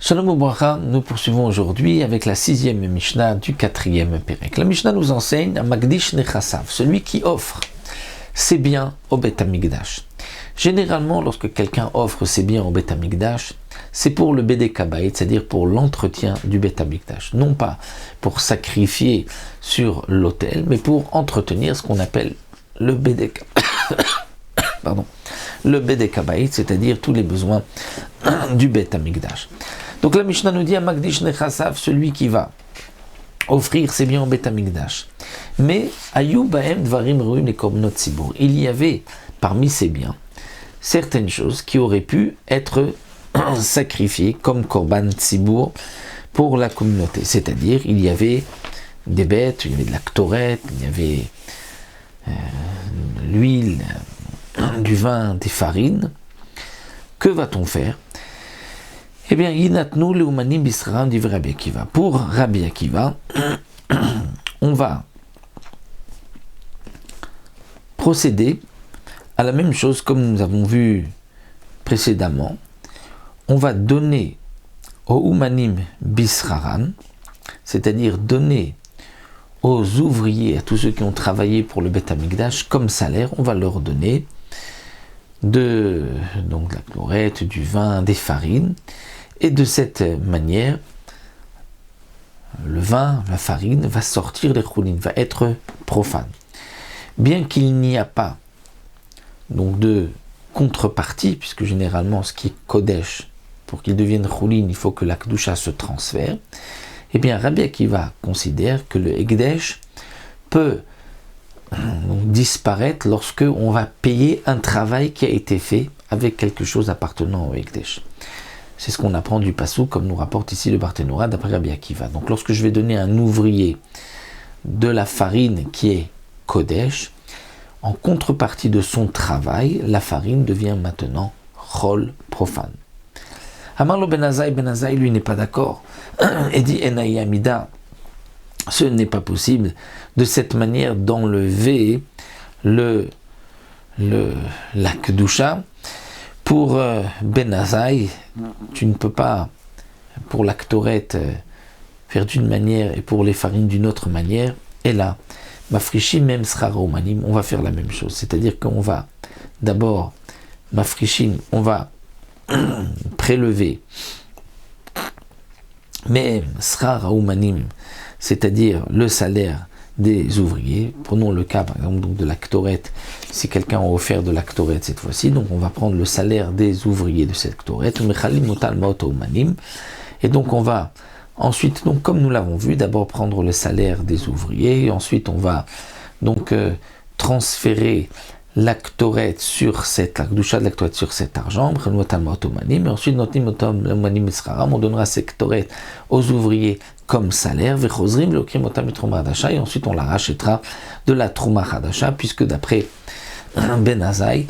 Shalom Ubracha, nous poursuivons aujourd'hui avec la 6e Mishnah du 4e Pérec. La Mishnah nous enseigne un Magdish Nechassav, celui qui offre ses biens au Beth Amikdash. Généralement, lorsque quelqu'un offre ses biens au Beth Amikdash, c'est pour le Bedek Habayit, c'est-à-dire pour l'entretien du Beth Amikdash. Non pas pour sacrifier sur l'autel, mais pour entretenir ce qu'on appelle le Bedek le Bedek Habayit, c'est-à-dire tous les besoins du Beth Amikdash. Donc la Mishnah nous dit à Magdish Nechassav, celui qui va offrir ses biens au Beth Amikdash. Mais Ayu Bahem Dvarim Ruim les Korbanot Tzibur. Il y avait parmi ces biens certaines choses qui auraient pu être sacrifiées comme Korban Tzibur pour la communauté. C'est-à-dire, il y avait des bêtes, il y avait de la ktoret, il y avait l'huile, du vin, des farines. Que va-t-on faire? Eh bien, Yinatnu leumanim bisraram divrei Rabbi Akiva. Pour Rabbi Akiva, on va procéder à la même chose comme nous avons vu précédemment. On va donner au umanim bisraram, c'est-à-dire donner aux ouvriers, à tous ceux qui ont travaillé pour le Beth Amikdash, comme salaire, on va leur donner de la chlorette, du vin, des farines. Et de cette manière, le vin, la farine, va sortir des choulines, va être profane. Bien qu'il n'y a pas donc de contrepartie, puisque généralement ce qui est kodesh, pour qu'il devienne choulines, il faut que la kedusha se transfère, eh bien Rabbi Akiva considère que le Ekdesh peut disparaître lorsque on va payer un travail qui a été fait avec quelque chose appartenant au Ekdesh. C'est ce qu'on apprend du Passou, comme nous rapporte ici le Barthénora d'après Rabbi Akiva. Donc lorsque je vais donner à un ouvrier de la farine qui est Kodesh, en contrepartie de son travail, la farine devient maintenant Chol profane. Amarlo Ben Azaï, lui n'est pas d'accord et dit Enaï Amida, ce n'est pas possible de cette manière d'enlever la Kedusha. Pour Ben Azaï, tu ne peux pas, pour la Ktoret, faire d'une manière et pour les farines d'une autre manière. Et là, Mafrishi même sera Romanim, on va faire la même chose. C'est-à-dire qu'on va d'abord, Mafrishim, on va prélever, mais sera Romanim, c'est-à-dire le salaire des ouvriers. Prenons le cas par exemple donc, de la Ktoret. Si quelqu'un a offert de la Ktoret cette fois-ci, donc on va prendre le salaire des ouvriers de cette Ktoret, et donc on va ensuite, donc comme nous l'avons vu, d'abord prendre le salaire des ouvriers, et ensuite on va donc transférer la Ktoret sur cette, la Kedusha de la Ktoret sur cet argent, et ensuite on donnera cette Ktoret aux ouvriers comme salaire, et ensuite on la rachètera de la Trouma Hadasha, puisque d'après Ben Azaï,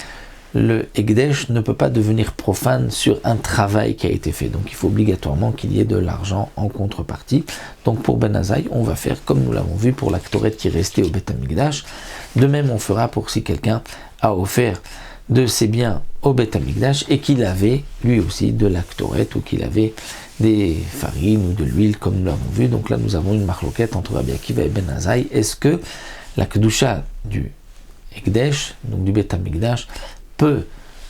le Ekdesh ne peut pas devenir profane sur un travail qui a été fait. Donc il faut obligatoirement qu'il y ait de l'argent en contrepartie. Donc pour Ben Azaï, on va faire comme nous l'avons vu pour la Ktoret qui est restée au Beth Amikdash. De même, on fera pour si quelqu'un a offert de ses biens au Beth Amikdash et qu'il avait lui aussi de la Ktoret ou qu'il avait des farines ou de l'huile comme nous l'avons vu. Donc là nous avons une marloquette entre Rabbi Akiva et Ben Azaï. Est-ce que la Kedusha du Ekdesh, donc du Beth Amikdash, peut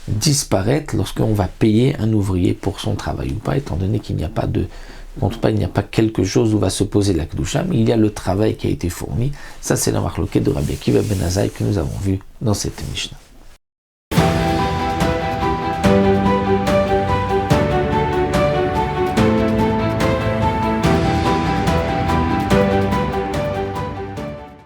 disparaître lorsqu'on va payer un ouvrier pour son travail ou pas, étant donné qu'il n'y a pas de il n'y a pas quelque chose où va se poser la Kedusha, mais il y a le travail qui a été fourni. Ça c'est la marloquette de Rabbi Akiva et Ben Azaï que nous avons vu dans cette Mishnah.